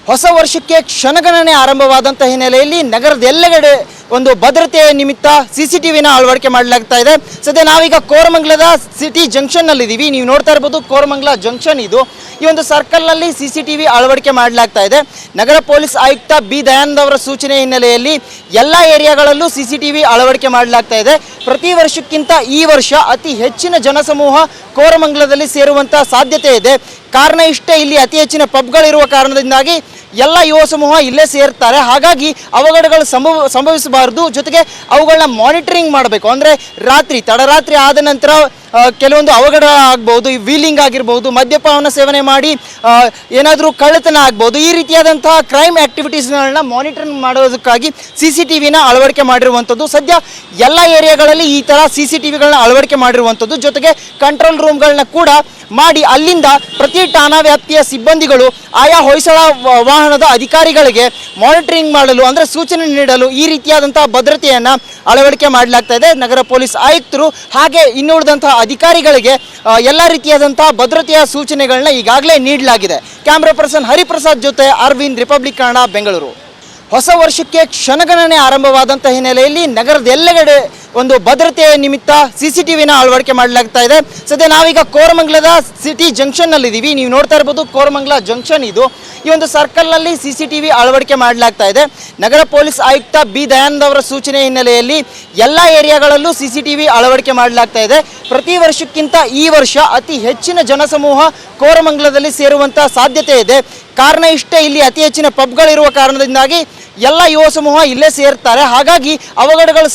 ಹೊಸ ವರ್ಷಕ್ಕೆ ಕ್ಷಣಗಣನೆ ಆರಂಭವಾದಂಥ ಹಿನ್ನೆಲೆಯಲ್ಲಿ ನಗರದ ಎಲ್ಲೆಡೆ ಒಂದು ಭದ್ರತೆಯ ನಿಮಿತ್ತ ಸಿಸಿಟಿವಿನ ಅಳವಡಿಕೆ ಮಾಡಲಾಗ್ತಾ ಇದೆ. ಸದ್ಯ ನಾವೀಗ ಕೋರಮಂಗಲದ ಸಿಟಿ ಜಂಕ್ಷನ್ನಲ್ಲಿ ಇದ್ದೀವಿ. ನೀವು ನೋಡ್ತಾ ಇರಬಹುದು ಕೋರಮಂಗಲ ಜಂಕ್ಷನ್ ಇದು. ಈ ಒಂದು ಸರ್ಕಲ್ನಲ್ಲಿ ಸಿಸಿಟಿವಿ ಅಳವಡಿಕೆ ಮಾಡಲಾಗ್ತಾ ಇದೆ. ನಗರ ಪೊಲೀಸ್ ಆಯುಕ್ತ ಬಿ ದಯಾನಂದ್ ಅವರ ಸೂಚನೆ ಹಿನ್ನೆಲೆಯಲ್ಲಿ ಎಲ್ಲ ಏರಿಯಾಗಳಲ್ಲೂ ಸಿಸಿಟಿವಿ ಅಳವಡಿಕೆ ಮಾಡಲಾಗ್ತಾ ಇದೆ. ಪ್ರತಿ ವರ್ಷಕ್ಕಿಂತ ಈ ವರ್ಷ ಅತಿ ಹೆಚ್ಚಿನ ಜನಸಮೂಹ ಕೋರಮಂಗಲದಲ್ಲಿ ಸೇರುವಂಥ ಸಾಧ್ಯತೆ ಇದೆ. ಕಾರಣ ಇಷ್ಟೇ, ಇಲ್ಲಿ ಅತಿ ಹೆಚ್ಚಿನ ಪಬ್ಗಳಿರುವ ಕಾರಣದಿಂದಾಗಿ ಎಲ್ಲ ಯುವ ಸಮೂಹ ಇಲ್ಲೇ ಸೇರ್ತಾರೆ. ಹಾಗಾಗಿ ಅವಘಡಗಳು ಸಂಭವಿಸಬಾರದು, ಜೊತೆಗೆ ಅವುಗಳನ್ನ ಮಾನಿಟರಿಂಗ್ ಮಾಡಬೇಕು. ಅಂದರೆ ತಡರಾತ್ರಿ ಆದ ನಂತರ ಕೆಲವೊಂದು ಅವಘಡ ಆಗ್ಬೋದು, ವೀಲಿಂಗ್ ಆಗಿರ್ಬೋದು, ಮದ್ಯಪಾನ ಸೇವನೆ ಮಾಡಿ ಏನಾದರೂ ಕಳ್ಳತನ ಆಗ್ಬೋದು. ಈ ರೀತಿಯಾದಂತಹ ಕ್ರೈಮ್ ಆ್ಯಕ್ಟಿವಿಟೀಸ್ಗಳನ್ನ ಮಾನಿಟರಿಂಗ್ ಮಾಡೋದಕ್ಕಾಗಿ ಸಿಸಿಟಿವಿನ ಅಳವಡಿಕೆ ಮಾಡಿರುವಂಥದ್ದು. ಸದ್ಯ ಎಲ್ಲ ಏರಿಯಾಗಳಲ್ಲಿ ಈ ಥರ ಸಿಸಿಟಿವಿಗಳನ್ನ ಅಳವಡಿಕೆ ಮಾಡಿರುವಂಥದ್ದು. ಜೊತೆಗೆ ಕಂಟ್ರೋಲ್ ರೂಮ್ಗಳನ್ನ ಕೂಡ ಮಾಡಿ ಅಲ್ಲಿಂದ ಪ್ರತಿ ಠಾಣಾ ವ್ಯಾಪ್ತಿಯ ಸಿಬ್ಬಂದಿಗಳು ಆಯಾ ಹೊಯ್ಸಳ ವಾಹನದ ಅಧಿಕಾರಿಗಳಿಗೆ ಮಾನಿಟರಿಂಗ್ ಮಾಡಲು, ಅಂದರೆ ಸೂಚನೆ ನೀಡಲು ಈ ರೀತಿಯಾದಂತಹ ಭದ್ರತೆಯನ್ನು ಅಳವಡಿಕೆ ಮಾಡಲಾಗ್ತಾ ಇದೆ. ನಗರ ಪೊಲೀಸ್ ಆಯುಕ್ತರು ಹಾಗೆ ಇನ್ನುಳಿದಂತಹ ಅಧಿಕಾರಿಗಳಿಗೆ ಎಲ್ಲ ರೀತಿಯಾದಂತಹ ಭದ್ರತೆಯ ಸೂಚನೆಗಳನ್ನ ಈಗಾಗಲೇ ನೀಡಲಾಗಿದೆ. ಕ್ಯಾಮ್ರಾ ಪರ್ಸನ್ ಹರಿಪ್ರಸಾದ್ ಜೊತೆ ಅರವಿಂದ್, ರಿಪಬ್ಲಿಕ್ ಕನ್ನಡ, ಬೆಂಗಳೂರು. ಹೊಸ ವರ್ಷಕ್ಕೆ ಕ್ಷಣಗಣನೆ ಆರಂಭವಾದಂಥ ಹಿನ್ನೆಲೆಯಲ್ಲಿ ನಗರದ ಎಲ್ಲೆಡೆ ಒಂದು ಭದ್ರತೆಯ ನಿಮಿತ್ತ ಸಿಸಿಟಿವಿನ ಅಳವಡಿಕೆ ಮಾಡಲಾಗ್ತಾ ಇದೆ. ಸದ್ಯ ನಾವೀಗ ಕೋರಮಂಗಲದ ಸಿಟಿ ಜಂಕ್ಷನ್ನಲ್ಲಿ ಇದ್ದೀವಿ. ನೀವು ನೋಡ್ತಾ ಇರಬಹುದು ಕೋರಮಂಗಲ ಜಂಕ್ಷನ್ ಇದು. ಈ ಒಂದು ಸರ್ಕಲ್ನಲ್ಲಿ ಸಿಸಿಟಿವಿ ಅಳವಡಿಕೆ ಮಾಡಲಾಗ್ತಾ ಇದೆ. ನಗರ ಪೊಲೀಸ್ ಆಯುಕ್ತ ಬಿ ದಯಾನಂದ್ ಅವರ ಸೂಚನೆ ಹಿನ್ನೆಲೆಯಲ್ಲಿ ಎಲ್ಲ ಏರಿಯಾಗಳಲ್ಲೂ ಸಿಸಿಟಿವಿ ಅಳವಡಿಕೆ ಮಾಡಲಾಗ್ತಾ ಇದೆ. ಪ್ರತಿ ವರ್ಷಕ್ಕಿಂತ ಈ ವರ್ಷ ಅತಿ ಹೆಚ್ಚಿನ ಜನಸಮೂಹ ಕೋರಮಂಗಲದಲ್ಲಿ ಸೇರುವಂಥ ಸಾಧ್ಯತೆ ಇದೆ. ಕಾರಣ ಇಷ್ಟೇ, ಇಲ್ಲಿ ಅತಿ ಹೆಚ್ಚಿನ ಪಬ್ಗಳಿರುವ ಕಾರಣದಿಂದಾಗಿ ಎಲ್ಲ ಯುವ ಸಮೂಹ ಇಲ್ಲೇ ಸೇರ್ತಾರೆ. ಹಾಗಾಗಿ ಅವಘಡಗಳು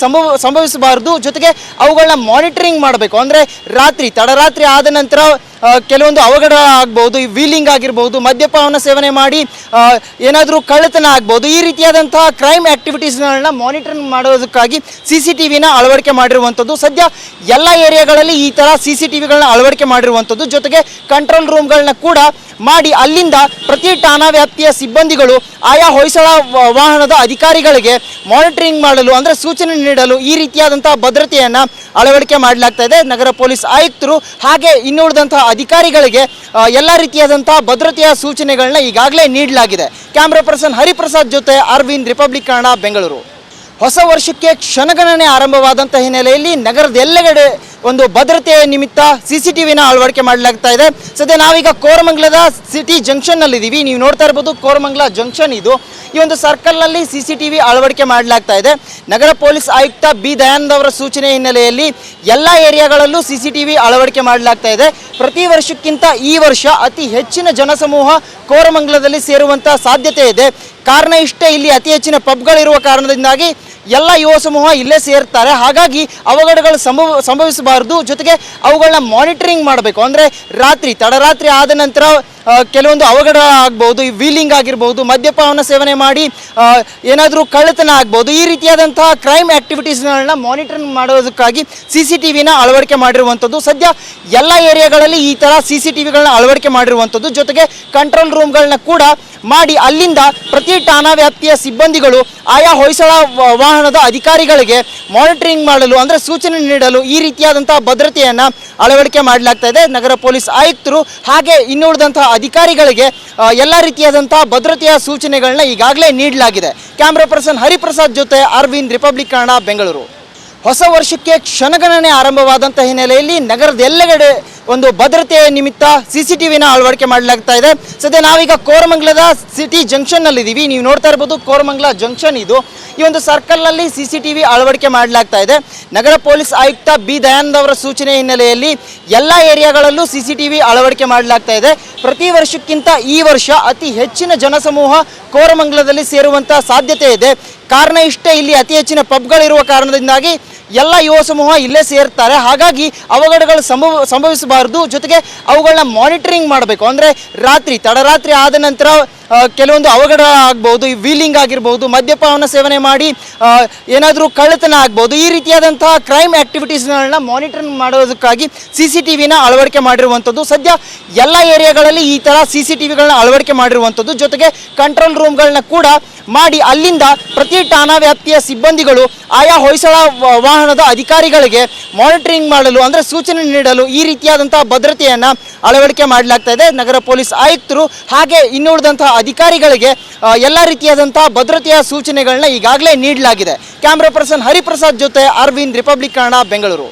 ಸಂಭವಿಸಬಾರದು, ಜೊತೆಗೆ ಅವುಗಳನ್ನ ಮಾನಿಟರಿಂಗ್ ಮಾಡಬೇಕು. ಅಂದರೆ ತಡರಾತ್ರಿ ಆದ ನಂತರ ಕೆಲವೊಂದು ಅವಘಡ ಆಗ್ಬೋದು, ವೀಲಿಂಗ್ ಆಗಿರ್ಬೋದು, ಮದ್ಯಪಾನ ಸೇವನೆ ಮಾಡಿ ಏನಾದರೂ ಕಳ್ಳತನ ಆಗ್ಬೋದು. ಈ ರೀತಿಯಾದಂತಹ ಕ್ರೈಮ್ ಆ್ಯಕ್ಟಿವಿಟೀಸ್ಗಳನ್ನ ಮಾನಿಟರಿಂಗ್ ಮಾಡೋದಕ್ಕಾಗಿ ಸಿಸಿಟಿವಿನ ಅಳವಡಿಕೆ ಮಾಡಿರುವಂಥದ್ದು. ಸದ್ಯ ಎಲ್ಲ ಏರಿಯಾಗಳಲ್ಲಿ ಈ ಥರ ಸಿಸಿಟಿವಿಗಳನ್ನ ಅಳವಡಿಕೆ ಮಾಡಿರುವಂಥದ್ದು. ಜೊತೆಗೆ ಕಂಟ್ರೋಲ್ ರೂಮ್ಗಳನ್ನ ಕೂಡ ಮಾಡಿ ಅಲ್ಲಿಂದ ಪ್ರತಿ ಠಾಣಾ ವ್ಯಾಪ್ತಿಯ ಸಿಬ್ಬಂದಿಗಳು ಆಯಾ ಹೊಯ್ಸಳ ವಾಹನದ ಅಧಿಕಾರಿಗಳಿಗೆ ಮಾನಿಟರಿಂಗ್ ಮಾಡಲು, ಅಂದರೆ ಸೂಚನೆ ನೀಡಲು ಈ ರೀತಿಯಾದಂತಹ ಭದ್ರತೆಯನ್ನು ಅಳವಡಿಕೆ ಮಾಡಲಾಗ್ತಾ ಇದೆ. ನಗರ ಪೊಲೀಸ್ ಆಯುಕ್ತರು ಹಾಗೆ ಇನ್ನುಳಿದಂತಹ ಅಧಿಕಾರಿಗಳಿಗೆ ಎಲ್ಲ ರೀತಿಯಾದಂತಹ ಭದ್ರತೆಯ ಸೂಚನೆಗಳನ್ನ ಈಗಾಗಲೇ ನೀಡಲಾಗಿದೆ. ಕ್ಯಾಮ್ರಾ ಪರ್ಸನ್ ಹರಿಪ್ರಸಾದ್ ಜೊತೆ ಅರವಿಂದ್, ರಿಪಬ್ಲಿಕ್ ಕನ್ನಡ, ಬೆಂಗಳೂರು. ಹೊಸ ವರ್ಷಕ್ಕೆ ಕ್ಷಣಗಣನೆ ಆರಂಭವಾದಂಥ ಹಿನ್ನೆಲೆಯಲ್ಲಿ ನಗರದ ಎಲ್ಲೆಡೆ ಒಂದು ಭದ್ರತೆಯ ನಿಮಿತ್ತ ಸಿಸಿಟಿವಿನ ಅಳವಡಿಕೆ ಮಾಡಲಾಗ್ತಾ ಇದೆ. ಸದ್ಯ ನಾವೀಗ ಕೋರಮಂಗಲದ ಸಿಟಿ ಜಂಕ್ಷನ್ನಲ್ಲಿ ಇದ್ದೀವಿ. ನೀವು ನೋಡ್ತಾ ಇರಬಹುದು ಕೋರಮಂಗಲ ಜಂಕ್ಷನ್ ಇದು. ಈ ಒಂದು ಸರ್ಕಲ್ನಲ್ಲಿ ಸಿಸಿಟಿವಿ ಅಳವಡಿಕೆ ಮಾಡಲಾಗ್ತಾ ಇದೆ. ನಗರ ಪೊಲೀಸ್ ಆಯುಕ್ತ ಬಿ ದಯಾನಂದ್ ಅವರ ಸೂಚನೆ ಹಿನ್ನೆಲೆಯಲ್ಲಿ ಎಲ್ಲ ಏರಿಯಾಗಳಲ್ಲೂ ಸಿಸಿಟಿವಿ ಅಳವಡಿಕೆ ಮಾಡಲಾಗ್ತಾ ಇದೆ. ಪ್ರತಿ ವರ್ಷಕ್ಕಿಂತ ಈ ವರ್ಷ ಅತಿ ಹೆಚ್ಚಿನ ಜನಸಮೂಹ ಕೋರಮಂಗಲದಲ್ಲಿ ಸೇರುವಂಥ ಸಾಧ್ಯತೆ ಇದೆ. ಕಾರಣ ಇಷ್ಟೇ, ಇಲ್ಲಿ ಅತಿ ಹೆಚ್ಚಿನ ಪಬ್ಗಳಿರುವ ಕಾರಣದಿಂದಾಗಿ ಎಲ್ಲ ಯುವ ಸಮೂಹ ಇಲ್ಲೇ ಸೇರ್ತಾರೆ. ಹಾಗಾಗಿ ಅವಘಡಗಳು ಸಂಭವಿಸಬಾರದು, ಜೊತೆಗೆ ಅವುಗಳನ್ನ ಮಾನಿಟರಿಂಗ್ ಮಾಡಬೇಕು. ಅಂದರೆ ತಡರಾತ್ರಿ ಆದ ನಂತರ ಕೆಲವೊಂದು ಅವಘಡ ಆಗ್ಬೋದು, ವೀಲಿಂಗ್ ಆಗಿರ್ಬೋದು, ಮದ್ಯಪಾನ ಸೇವನೆ ಮಾಡಿ ಏನಾದರೂ ಕಳ್ಳತನ ಆಗ್ಬೋದು. ಈ ರೀತಿಯಾದಂತಹ ಕ್ರೈಮ್ ಆ್ಯಕ್ಟಿವಿಟೀಸ್ಗಳನ್ನ ಮಾನಿಟರಿಂಗ್ ಮಾಡೋದಕ್ಕಾಗಿ ಸಿಸಿಟಿವಿನ ಅಳವಡಿಕೆ ಮಾಡಿರುವಂಥದ್ದು. ಸದ್ಯ ಎಲ್ಲ ಏರಿಯಾಗಳಲ್ಲಿ ಈ ಥರ ಸಿಸಿಟಿವಿಗಳನ್ನ ಅಳವಡಿಕೆ ಮಾಡಿರುವಂಥದ್ದು. ಜೊತೆಗೆ ಕಂಟ್ರೋಲ್ ರೂಮ್ಗಳನ್ನ ಕೂಡ ಮಾಡಿ ಅಲ್ಲಿಂದ ಪ್ರತಿ ಠಾಣಾ ವ್ಯಾಪ್ತಿಯ ಸಿಬ್ಬಂದಿಗಳು ಆಯಾ ಹೊಯ್ಸಳ ವಾಹನದ ಅಧಿಕಾರಿಗಳಿಗೆ ಮಾನಿಟರಿಂಗ್ ಮಾಡಲು, ಅಂದರೆ ಸೂಚನೆ ನೀಡಲು ಈ ರೀತಿಯಾದಂತಹ ಭದ್ರತೆಯನ್ನು ಅಳವಡಿಕೆ ಮಾಡಲಾಗ್ತಾ ಇದೆ. ನಗರ ಪೊಲೀಸ್ ಆಯುಕ್ತರು ಹಾಗೆ ಇನ್ನುಳಿದಂತಹ ಅಧಿಕಾರಿಗಳಿಗೆ ಎಲ್ಲ ರೀತಿಯಾದಂತಹ ಭದ್ರತೆಯ ಸೂಚನೆಗಳನ್ನ ಈಗಾಗಲೇ ನೀಡಲಾಗಿದೆ. ಕ್ಯಾಮ್ರಾ ಪರ್ಸನ್ ಹರಿಪ್ರಸಾದ್ ಜೊತೆ ಅರವಿಂದ್, ರಿಪಬ್ಲಿಕ್ ಕನ್ನಡ, ಬೆಂಗಳೂರು. ಹೊಸ ವರ್ಷಕ್ಕೆ ಕ್ಷಣಗಣನೆ ಆರಂಭವಾದಂಥ ಹಿನ್ನೆಲೆಯಲ್ಲಿ ನಗರದ ಎಲ್ಲೆಡೆ ಒಂದು ಭದ್ರತೆಯ ನಿಮಿತ್ತ ಸಿಸಿಟಿವಿನ ಅಳವಡಿಕೆ ಮಾಡಲಾಗ್ತಾ ಇದೆ. ಸದ್ಯ ನಾವೀಗ ಕೋರಮಂಗಲದ ಸಿಟಿ ಜಂಕ್ಷನ್ನಲ್ಲಿ ಇದ್ದೀವಿ. ನೀವು ನೋಡ್ತಾ ಇರಬಹುದು ಕೋರಮಂಗಲ ಜಂಕ್ಷನ್ ಇದು. ಈ ಒಂದು ಸರ್ಕಲ್ನಲ್ಲಿ ಸಿಸಿಟಿವಿ ಅಳವಡಿಕೆ ಮಾಡಲಾಗ್ತಾ ಇದೆ. ನಗರ ಪೊಲೀಸ್ ಆಯುಕ್ತ ಬಿ ದಯಾನಂದ್ ಅವರ ಸೂಚನೆ ಹಿನ್ನೆಲೆಯಲ್ಲಿ ಎಲ್ಲ ಏರಿಯಾಗಳಲ್ಲೂ ಸಿಸಿಟಿವಿ ಅಳವಡಿಕೆ ಮಾಡಲಾಗ್ತಾ ಇದೆ. ಪ್ರತಿ ವರ್ಷಕ್ಕಿಂತ ಈ ವರ್ಷ ಅತಿ ಹೆಚ್ಚಿನ ಜನಸಮೂಹ ಕೋರಮಂಗಲದಲ್ಲಿ ಸೇರುವಂಥ ಸಾಧ್ಯತೆ ಇದೆ. ಕಾರಣ ಇಷ್ಟೇ, ಇಲ್ಲಿ ಅತಿ ಹೆಚ್ಚಿನ ಪಬ್ಗಳಿರುವ ಕಾರಣದಿಂದಾಗಿ ಎಲ್ಲ ಯುವ ಸಮೂಹ ಇಲ್ಲೇ ಸೇರ್ತಾರೆ. ಹಾಗಾಗಿ ಅವಘಡಗಳು ಸಂಭವಿಸಬಾರದು, ಜೊತೆಗೆ ಅವುಗಳನ್ನ ಮಾನಿಟರಿಂಗ್ ಮಾಡಬೇಕು. ಅಂದರೆ ತಡರಾತ್ರಿ ಆದ ನಂತರ ಕೆಲವೊಂದು ಅವಘಡ ಆಗ್ಬೋದು, ವೀಲಿಂಗ್ ಆಗಿರ್ಬೋದು, ಮದ್ಯಪಾನ ಸೇವನೆ ಮಾಡಿ ಏನಾದರೂ ಕಳ್ಳತನ ಆಗ್ಬೋದು. ಈ ರೀತಿಯಾದಂತಹ ಕ್ರೈಮ್ ಆ್ಯಕ್ಟಿವಿಟೀಸ್ಗಳನ್ನ ಮಾನಿಟರಿಂಗ್ ಮಾಡೋದಕ್ಕಾಗಿ ಸಿಸಿಟಿವಿನ ಅಳವಡಿಕೆ ಮಾಡಿರುವಂಥದ್ದು. ಸದ್ಯ ಎಲ್ಲ ಏರಿಯಾಗಳಲ್ಲಿ ಈ ಥರ ಸಿಸಿಟಿವಿಗಳನ್ನ ಅಳವಡಿಕೆ ಮಾಡಿರುವಂಥದ್ದು. ಜೊತೆಗೆ ಕಂಟ್ರೋಲ್ ರೂಮ್ಗಳನ್ನ ಕೂಡ ಮಾಡಿ ಅಲ್ಲಿಂದ ಪ್ರತಿ ಠಾಣಾ ವ್ಯಾಪ್ತಿಯ ಸಿಬ್ಬಂದಿಗಳು ಆಯಾ ಹೊಯ್ಸಳ ವಾಹನದ ಅಧಿಕಾರಿಗಳಿಗೆ ಮಾನಿಟರಿಂಗ್ ಮಾಡಲು, ಅಂದರೆ ಸೂಚನೆ ನೀಡಲು ಈ ರೀತಿಯಾದಂತಹ ಭದ್ರತೆಯನ್ನು ಅಳವಡಿಕೆ ಮಾಡಲಾಗ್ತಾ ಇದೆ. ನಗರ ಪೊಲೀಸ್ ಆಯುಕ್ತರು ಹಾಗೆ ಇನ್ನುಳಿದಂತಹ ಅಧಿಕಾರಿಗಳಿಗೆ ಎಲ್ಲ ರೀತಿಯಾದಂತಹ ಭದ್ರತೆಯ ಸೂಚನೆಗಳನ್ನ ಈಗಾಗಲೇ ನೀಡಲಾಗಿದೆ. ಕ್ಯಾಮ್ರಾ ಪರ್ಸನ್ ಹರಿಪ್ರಸಾದ್ ಜೊತೆ ಅರವಿಂದ್, ರಿಪಬ್ಲಿಕ್ ಕನ್ನಡ, ಬೆಂಗಳೂರು.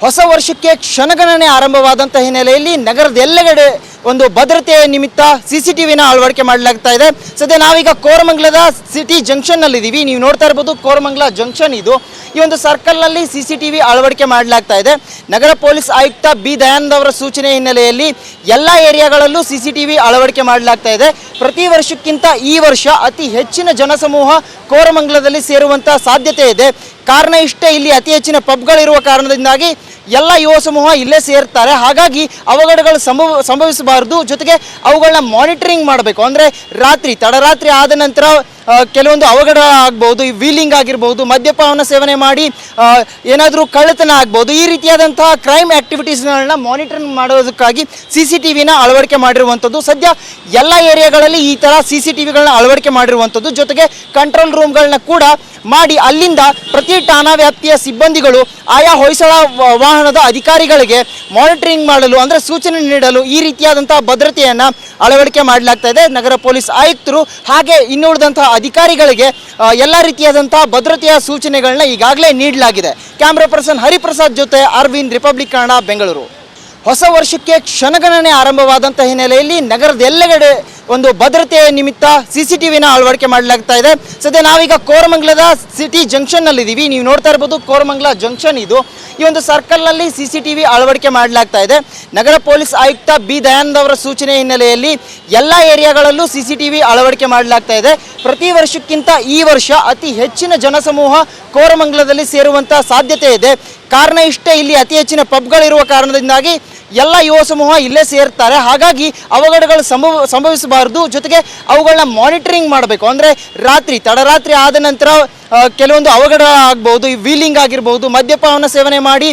ಹೊಸ ವರ್ಷಕ್ಕೆ ಕ್ಷಣಗಣನೆ ಆರಂಭವಾದಂಥ ಹಿನ್ನೆಲೆಯಲ್ಲಿ ನಗರದ ಎಲ್ಲೆಡೆ ಒಂದು ಭದ್ರತೆಯ ನಿಮಿತ್ತ CCTVನ ಅಳವಡಿಕೆ ಮಾಡಲಾಗ್ತಾ ಇದೆ. ಸದ್ಯ ನಾವೀಗ ಕೋರಮಂಗಲದ ಸಿಟಿ ಜಂಕ್ಷನ್ನಲ್ಲಿದ್ದೀವಿ. ನೀವು ನೋಡ್ತಾ ಇರ್ಬೋದು, ಕೋರಮಂಗಲ ಜಂಕ್ಷನ್ ಇದು. ಈ ಒಂದು ಸರ್ಕಲ್ನಲ್ಲಿ CCTV ಅಳವಡಿಕೆ ಮಾಡಲಾಗ್ತಾ ಇದೆ. ನಗರ ಪೊಲೀಸ್ ಆಯುಕ್ತ ಬಿ ದಯಾನಂದ್ ಅವರ ಸೂಚನೆ ಹಿನ್ನೆಲೆಯಲ್ಲಿ ಎಲ್ಲ ಏರಿಯಾಗಳಲ್ಲೂ CCTV ಅಳವಡಿಕೆ ಮಾಡಲಾಗ್ತಾ ಇದೆ. ಪ್ರತಿ ವರ್ಷಕ್ಕಿಂತ ಈ ವರ್ಷ ಅತಿ ಹೆಚ್ಚಿನ ಜನಸಮೂಹ ಕೋರಮಂಗಲದಲ್ಲಿ ಸೇರುವಂಥ ಸಾಧ್ಯತೆ ಇದೆ. ಕಾರಣ ಇಷ್ಟೇ, ಇಲ್ಲಿ ಅತಿ ಹೆಚ್ಚಿನ ಪಬ್ಗಳಿರುವ ಕಾರಣದಿಂದಾಗಿ ಎಲ್ಲ ಯುವ ಸಮೂಹ ಇಲ್ಲೇ ಸೇರ್ತಾರೆ. ಹಾಗಾಗಿ ಅವಘಡಗಳು ಸಂಭವಿಸಬಾರದು. ಜೊತೆಗೆ ಅವುಗಳನ್ನ ಮಾನಿಟರಿಂಗ್ ಮಾಡಬೇಕು. ಅಂದರೆ ತಡರಾತ್ರಿ ಆದ ನಂತರ ಕೆಲವೊಂದು ಅವಘಡ ಆಗ್ಬೋದು, ವೀಲಿಂಗ್ ಆಗಿರ್ಬೋದು, ಮದ್ಯಪಾನ ಸೇವನೆ ಮಾಡಿ ಏನಾದರೂ ಕಳ್ಳತನ ಆಗ್ಬೋದು. ಈ ರೀತಿಯಾದಂತಹ ಕ್ರೈಮ್ ಆ್ಯಕ್ಟಿವಿಟೀಸ್ಗಳನ್ನ ಮಾನಿಟರಿಂಗ್ ಮಾಡೋದಕ್ಕಾಗಿ CCTVನ ಅಳವಡಿಕೆ ಮಾಡಿರುವಂಥದ್ದು. ಸದ್ಯ ಎಲ್ಲ ಏರಿಯಾಗಳಲ್ಲಿ ಈ ಥರ CCTVಗಳನ್ನ ಅಳವಡಿಕೆ ಮಾಡಿರುವಂಥದ್ದು. ಜೊತೆಗೆ ಕಂಟ್ರೋಲ್ ರೂಮ್ಗಳನ್ನ ಕೂಡ ಮಾಡಿ ಅಲ್ಲಿಂದ ಪ್ರತಿ ಠಾಣಾ ವ್ಯಾಪ್ತಿಯ ಸಿಬ್ಬಂದಿಗಳು ಆಯಾ ಹೊಯ್ಸಳ ವಾಹನದ ಅಧಿಕಾರಿಗಳಿಗೆ ಮಾನಿಟರಿಂಗ್ ಮಾಡಲು, ಅಂದರೆ ಸೂಚನೆ ನೀಡಲು ಈ ರೀತಿಯಾದಂತಹ ಭದ್ರತೆಯನ್ನು ಅಳವಡಿಕೆ ಮಾಡಲಾಗ್ತಾ ಇದೆ. ನಗರ ಪೊಲೀಸ್ ಆಯುಕ್ತರು ಹಾಗೆ ಇನ್ನುಳಿದಂತಹ ಅಧಿಕಾರಿಗಳಿಗೆ ಎಲ್ಲ ರೀತಿಯಾದಂತಹ ಭದ್ರತೆಯ ಸೂಚನೆಗಳನ್ನ ಈಗಾಗಲೇ ನೀಡಲಾಗಿದೆ. ಕ್ಯಾಮ್ರಾ ಪರ್ಸನ್ ಹರಿಪ್ರಸಾದ್ ಜೊತೆ ಅರವಿಂದ್, ರಿಪಬ್ಲಿಕ್ ಕನ್ನಡ, ಬೆಂಗಳೂರು. ಹೊಸ ವರ್ಷಕ್ಕೆ ಕ್ಷಣಗಣನೆ ಆರಂಭವಾದಂಥ ಹಿನ್ನೆಲೆಯಲ್ಲಿ ನಗರದ ಎಲ್ಲೆಡೆ ಒಂದು ಭದ್ರತೆಯ ನಿಮಿತ್ತ CCTVನ ಅಳವಡಿಕೆ ಮಾಡಲಾಗ್ತಾ ಇದೆ. ಸದ್ಯ ನಾವೀಗ ಕೋರಮಂಗಲದ ಸಿಟಿ ಜಂಕ್ಷನ್ನಲ್ಲಿದ್ದೀವಿ. ನೀವು ನೋಡ್ತಾ ಇರ್ಬೋದು, ಕೋರಮಂಗಲ ಜಂಕ್ಷನ್ ಇದು. ಈ ಒಂದು ಸರ್ಕಲ್ನಲ್ಲಿ CCTV ಅಳವಡಿಕೆ ಮಾಡಲಾಗ್ತಾ ಇದೆ. ನಗರ ಪೊಲೀಸ್ ಆಯುಕ್ತ ಬಿ ದಯಾನಂದ್ ಅವರ ಸೂಚನೆ ಹಿನ್ನೆಲೆಯಲ್ಲಿ ಎಲ್ಲ ಏರಿಯಾಗಳಲ್ಲೂ CCTV ಅಳವಡಿಕೆ ಮಾಡಲಾಗ್ತಾ ಇದೆ. ಪ್ರತಿ ವರ್ಷಕ್ಕಿಂತ ಈ ವರ್ಷ ಅತಿ ಹೆಚ್ಚಿನ ಜನಸಮೂಹ ಕೋರಮಂಗಲದಲ್ಲಿ ಸೇರುವಂಥ ಸಾಧ್ಯತೆ ಇದೆ. ಕಾರಣ ಇಷ್ಟೇ, ಇಲ್ಲಿ ಅತಿ ಹೆಚ್ಚಿನ ಪಬ್ಗಳಿರುವ ಕಾರಣದಿಂದಾಗಿ ಎಲ್ಲ ಯುವ ಸಮೂಹ ಇಲ್ಲೇ ಸೇರ್ತಾರೆ. ಹಾಗಾಗಿ ಅವಘಡಗಳು ಸಂಭವಿಸಬಾರದು. ಜೊತೆಗೆ ಅವುಗಳನ್ನ ಮಾನಿಟರಿಂಗ್ ಮಾಡಬೇಕು. ಅಂದರೆ ತಡರಾತ್ರಿ ಆದ ನಂತರ ಕೆಲವೊಂದು ಅವಘಡ ಆಗ್ಬೋದು, ವೀಲಿಂಗ್ ಆಗಿರ್ಬೋದು, ಮದ್ಯಪಾನ ಸೇವನೆ ಮಾಡಿ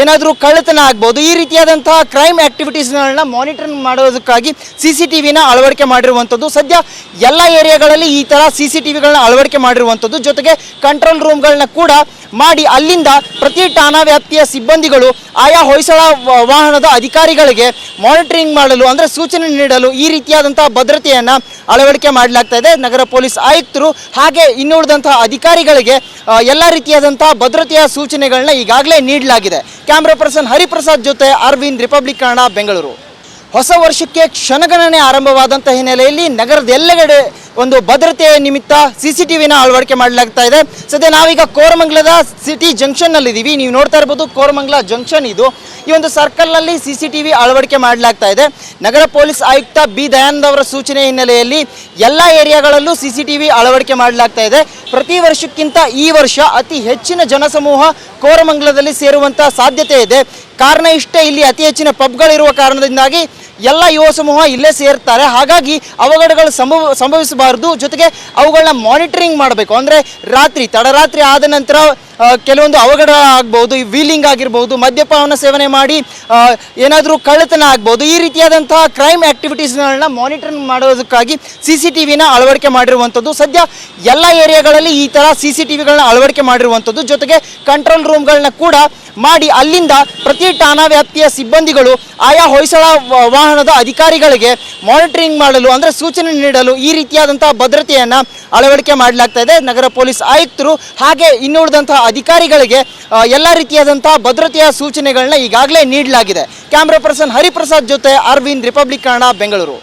ಏನಾದರೂ ಕಳ್ಳತನ ಆಗ್ಬೋದು. ಈ ರೀತಿಯಾದಂತಹ ಕ್ರೈಮ್ ಆ್ಯಕ್ಟಿವಿಟೀಸ್ಗಳನ್ನ ಮಾನಿಟರಿಂಗ್ ಮಾಡೋದಕ್ಕಾಗಿ CCTVನ ಅಳವಡಿಕೆ ಮಾಡಿರುವಂಥದ್ದು. ಸದ್ಯ ಎಲ್ಲ ಏರಿಯಾಗಳಲ್ಲಿ ಈ ಥರ CCTVಗಳನ್ನ ಅಳವಡಿಕೆ ಮಾಡಿರುವಂಥದ್ದು. ಜೊತೆಗೆ ಕಂಟ್ರೋಲ್ ರೂಮ್ಗಳನ್ನ ಕೂಡ ಮಾಡಿ ಅಲ್ಲಿಂದ ಪ್ರತಿ ಠಾಣಾ ವ್ಯಾಪ್ತಿಯ ಸಿಬ್ಬಂದಿಗಳು ಆಯಾ ಹೊಯ್ಸಳ ವಾಹನದ ಅಧಿಕಾರಿಗಳಿಗೆ ಮಾನಿಟರಿಂಗ್ ಮಾಡಲು, ಅಂದರೆ ಸೂಚನೆ ನೀಡಲು ಈ ರೀತಿಯಾದಂತಹ ಭದ್ರತೆಯನ್ನು ಅಳವಡಿಕೆ ಮಾಡಲಾಗ್ತಾ ಇದೆ. ನಗರ ಪೊಲೀಸ್ ಆಯುಕ್ತರು ಹಾಗೆ ಇನ್ನುಳಿದಂತಹ ಅಧಿಕಾರಿಗಳಿಗೆ ಎಲ್ಲ ರೀತಿಯಾದಂತಹ ಭದ್ರತೆಯ ಸೂಚನೆಗಳನ್ನ ಈಗಾಗಲೇ ನೀಡಲಾಗಿದೆ. ಕ್ಯಾಮ್ರಾ ಪರ್ಸನ್ ಹರಿಪ್ರಸಾದ್ ಜೊತೆ ಅರವಿಂದ್, ರಿಪಬ್ಲಿಕ್ ಕನ್ನಡ, ಬೆಂಗಳೂರು. ಹೊಸ ವರ್ಷಕ್ಕೆ ಕ್ಷಣಗಣನೆ ಆರಂಭವಾದಂಥ ಹಿನ್ನೆಲೆಯಲ್ಲಿ ನಗರದ ಎಲ್ಲೆಡೆ ಒಂದು ಭದ್ರತೆಯ ನಿಮಿತ್ತ CCTVನ ಅಳವಡಿಕೆ ಮಾಡಲಾಗ್ತಾ ಇದೆ. ಸದ್ಯ ನಾವೀಗ ಕೋರಮಂಗಲದ ಸಿಟಿ ಜಂಕ್ಷನ್ನಲ್ಲಿದ್ದೀವಿ. ನೀವು ನೋಡ್ತಾ ಇರ್ಬೋದು, ಕೋರಮಂಗಲ ಜಂಕ್ಷನ್ ಇದು. ಈ ಒಂದು ಸರ್ಕಲ್ನಲ್ಲಿ CCTV ಅಳವಡಿಕೆ ಮಾಡಲಾಗ್ತಾ ಇದೆ. ನಗರ ಪೊಲೀಸ್ ಆಯುಕ್ತ ಬಿ ದಯಾನಂದ್ ಅವರ ಸೂಚನೆ ಹಿನ್ನೆಲೆಯಲ್ಲಿ ಎಲ್ಲ ಏರಿಯಾಗಳಲ್ಲೂ CCTV ಅಳವಡಿಕೆ ಮಾಡಲಾಗ್ತಾ ಇದೆ. ಪ್ರತಿ ವರ್ಷಕ್ಕಿಂತ ಈ ವರ್ಷ ಅತಿ ಹೆಚ್ಚಿನ ಜನಸಮೂಹ ಕೋರಮಂಗಲದಲ್ಲಿ ಸೇರುವಂಥ ಸಾಧ್ಯತೆ ಇದೆ. ಕಾರಣ ಇಷ್ಟೇ, ಇಲ್ಲಿ ಅತಿ ಹೆಚ್ಚಿನ ಪಬ್ಗಳಿರುವ ಕಾರಣದಿಂದಾಗಿ ಎಲ್ಲ ಯುವ ಸಮೂಹ ಇಲ್ಲೇ ಸೇರ್ತಾರೆ. ಹಾಗಾಗಿ ಅವಘಡಗಳು ಸಂಭವಿಸಬಾರದು. ಜೊತೆಗೆ ಅವುಗಳನ್ನ ಮಾನಿಟರಿಂಗ್ ಮಾಡಬೇಕು. ಅಂದರೆ ತಡರಾತ್ರಿ ಆದ ನಂತರ ಕೆಲವೊಂದು ಅವಘಡ ಆಗ್ಬೋದು, ವೀಲಿಂಗ್ ಆಗಿರ್ಬೋದು, ಮದ್ಯಪಾನ ಸೇವನೆ ಮಾಡಿ ಏನಾದರೂ ಕಳ್ಳತನ ಆಗ್ಬೋದು. ಈ ರೀತಿಯಾದಂತಹ ಕ್ರೈಮ್ ಆ್ಯಕ್ಟಿವಿಟೀಸ್ಗಳನ್ನ ಮಾನಿಟರಿಂಗ್ ಮಾಡೋದಕ್ಕಾಗಿ CCTVನ ಅಳವಡಿಕೆ ಮಾಡಿರುವಂಥದ್ದು. ಸದ್ಯ ಎಲ್ಲ ಏರಿಯಾಗಳಲ್ಲಿ ಈ ಥರ CCTVಗಳನ್ನ ಅಳವಡಿಕೆ ಮಾಡಿರುವಂಥದ್ದು. ಜೊತೆಗೆ ಕಂಟ್ರೋಲ್ ರೂಮ್ಗಳನ್ನ ಕೂಡ ಮಾಡಿ ಅಲ್ಲಿಂದ ಪ್ರತಿ ಠಾಣಾ ವ್ಯಾಪ್ತಿಯ ಸಿಬ್ಬಂದಿಗಳು ಆಯಾ ಹೊಯ್ಸಳ ವಾಹನದ ಅಧಿಕಾರಿಗಳಿಗೆ ಮಾನಿಟರಿಂಗ್ ಮಾಡಲು, ಅಂದರೆ ಸೂಚನೆ ನೀಡಲು ಈ ರೀತಿಯಾದಂತಹ ಭದ್ರತೆಯನ್ನು ಅಳವಡಿಕೆ ಮಾಡಲಾಗ್ತಾ ಇದೆ. ನಗರ ಪೊಲೀಸ್ ಆಯುಕ್ತರು ಹಾಗೆ ಇನ್ನುಳಿದಂತಹ ಅಧಿಕಾರಿಗಳಿಗೆ ಎಲ್ಲ ರೀತಿಯಾದಂತಹ ಭದ್ರತೆಯ ಸೂಚನೆಗಳನ್ನ ಈಗಾಗಲೇ ನೀಡಲಾಗಿದೆ. ಕ್ಯಾಮ್ರಾ ಪರ್ಸನ್ ಹರಿಪ್ರಸಾದ್ ಜೊತೆ ಅರವಿಂದ್, ರಿಪಬ್ಲಿಕ್ ಕನ್ನಡ, ಬೆಂಗಳೂರು.